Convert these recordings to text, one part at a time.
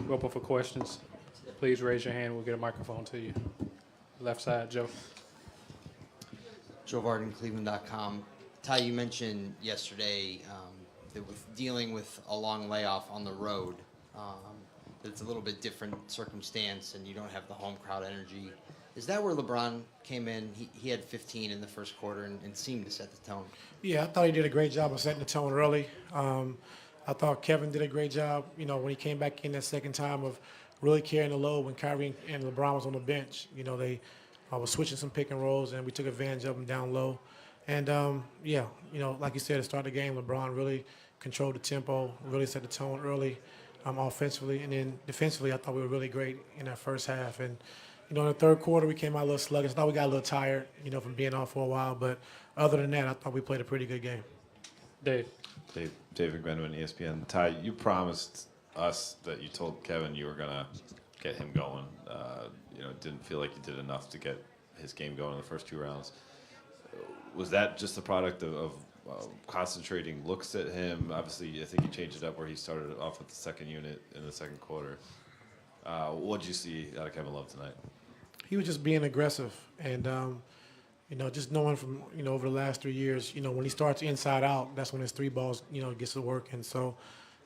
Open for questions. Please raise your hand. We'll get a microphone to you. Left side, Joe. Joe Varden, Cleveland.com. Ty, you mentioned yesterday that with dealing with a long layoff on the road, that it's a little bit different circumstance and you don't have the home crowd energy. Is that where LeBron came in? He had 15 in the first quarter and seemed to set the tone. Yeah, I thought he did a great job of setting the tone early. I thought Kevin did a great job, when he came back in that second time of really carrying the load when Kyrie and LeBron was on the bench. They was switching some pick and rolls, and we took advantage of them down low. And, like you said, to start the game, LeBron really controlled the tempo, really set the tone early offensively. And then defensively, I thought we were really great in that first half. And, in the third quarter, we came out a little sluggish. I thought we got a little tired, from being off for a while. But other than that, I thought we played a pretty good game. Dave. David Grenwin, ESPN. Ty, you promised us that you told Kevin you were going to get him going. Didn't feel like you did enough to get his game going in the first 2 rounds. Was that just the product of concentrating looks at him? Obviously, I think he changed it up where he started off with the second unit in the second quarter. What did you see out of Kevin Love tonight? He was just being aggressive. And, just knowing from, over the last 3 years, when he starts inside out, that's when his 3 balls, gets to work. And so,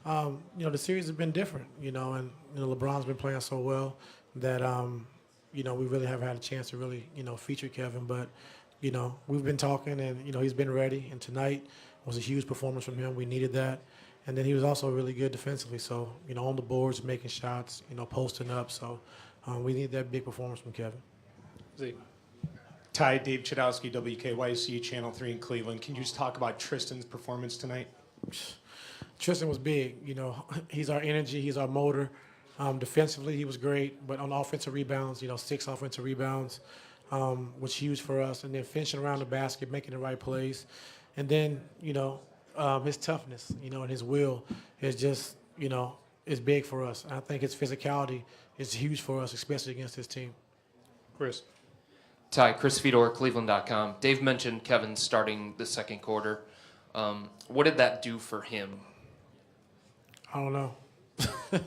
the series has been different, and, LeBron's been playing so well that, we really haven't had a chance to really, feature Kevin. But, we've been talking and, he's been ready. And tonight was a huge performance from him. We needed that. And then he was also really good defensively. So, on the boards, making shots, posting up. So we need that big performance from Kevin. Zeke. Ty, Dave Chudowski, WKYC, Channel 3 in Cleveland. Can you just talk about Tristan's performance tonight? Tristan was big. He's our energy. He's our motor. Defensively, he was great. But on offensive rebounds, 6 offensive rebounds was huge for us. And then finishing around the basket, making the right plays. And then, his toughness, and his will is just, is big for us. And I think his physicality is huge for us, especially against this team. Chris. Ty, Chris Fedor, Cleveland.com. Dave mentioned Kevin starting the second quarter. What did that do for him? I don't know. I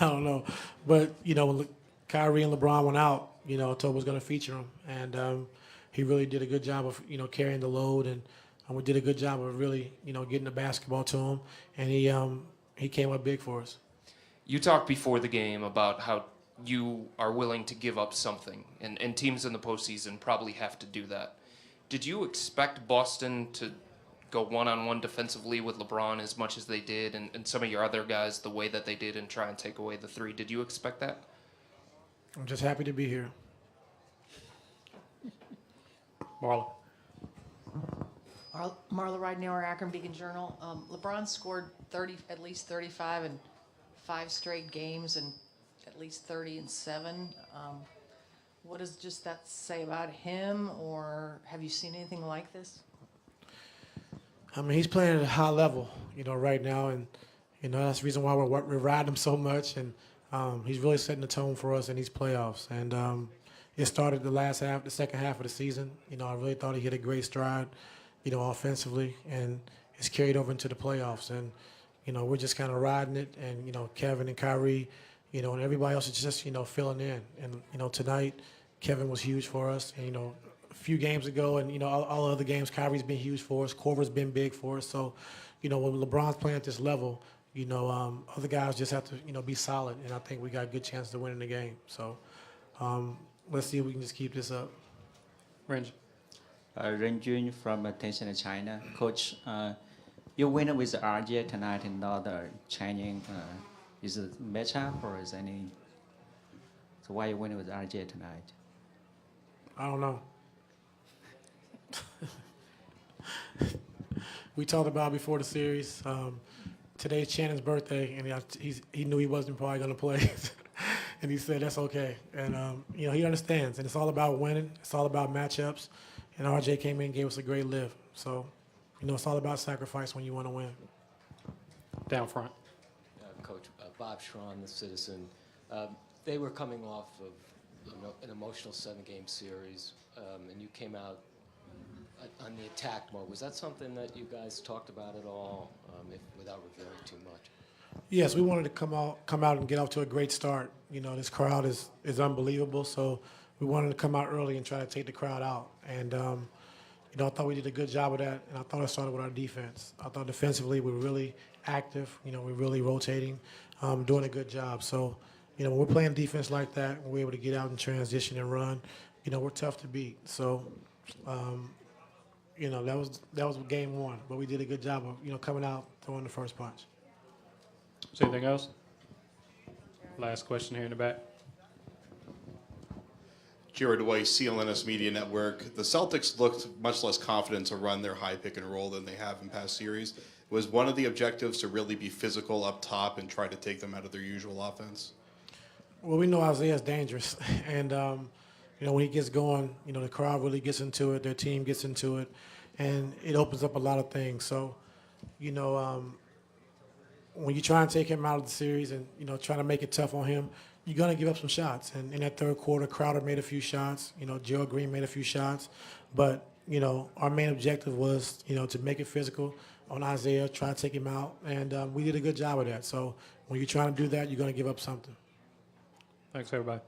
don't know. But, when Kyrie and LeBron went out, Toby was going to feature him. And he really did a good job of, carrying the load. And we did a good job of really, getting the basketball to him. And he came up big for us. You talked before the game about how you are willing to give up something, and teams in the postseason probably have to do that. Did you expect Boston to go one-on-one defensively with LeBron as much as they did, and some of your other guys the way that they did and try and take away the 3? Did you expect that? I'm just happy to be here. Marla. Marla Ridenour, Akron Beacon Journal. LeBron scored at least 35 in 5 straight games and at least 30 and 7. What does just that say about him, or have you seen anything like this? I mean, he's playing at a high level, right now, and that's the reason why we're riding him so much. And he's really setting the tone for us in these playoffs. And it started the second half of the season. I really thought he hit a great stride, offensively, and it's carried over into the playoffs. And we're just kind of riding it. And Kevin and Kyrie, and everybody else is just filling in. And tonight, Kevin was huge for us. And a few games ago, and all other games, Kyrie's been huge for us. Korver's been big for us. So, when LeBron's playing at this level, other guys just have to be solid. And I think we got a good chance to win in the game. So, let's see if we can just keep this up. Range. Ren Jun from Tencent, China. Coach, you win with RJ tonight and not Chinese. Is it matchup or is any? So why you win with RJ tonight? I don't know. We talked about it before the series. Today's Shannon's birthday, and he knew he wasn't probably going to play. And he said, that's okay. And, he understands. And it's all about winning. It's all about matchups. And RJ came in and gave us a great lift. So, it's all about sacrifice when you want to win. Down front. Coach, Bob Schrawn, the Citizen. They were coming off of an emotional 7-game series, and you came out on the attack mode. Was that something that you guys talked about at all, without revealing too much? Yes, we wanted to come out and get off to a great start. You know, this crowd is unbelievable, so we wanted to come out early and try to take the crowd out. And you know, I thought we did a good job of that, and I thought it started with our defense. I thought defensively we were really active. You know, we're really rotating, doing a good job. So, you know, when we're playing defense like that, when we're able to get out and transition and run, you know, we're tough to beat. So, you know, that was game one, but we did a good job of, you know, coming out, throwing the first punch. Is anything else? Last question here in the back. Jared Weiss, CLNS Media Network. The Celtics looked much less confident to run their high pick and roll than they have in past series. Was one of the objectives to really be physical up top and try to take them out of their usual offense? Well, we know Isaiah's dangerous, and you know, when he gets going, you know, the crowd really gets into it, their team gets into it, and it opens up a lot of things. So, you know, when you try and take him out of the series and, you know, try to make it tough on him, you're going to give up some shots. And in that third quarter, Crowder made a few shots. You know, Gerald Green made a few shots. But, you know, our main objective was, you know, to make it physical on Isaiah, try to take him out. And we did a good job of that. So when you're trying to do that, you're going to give up something. Thanks, everybody.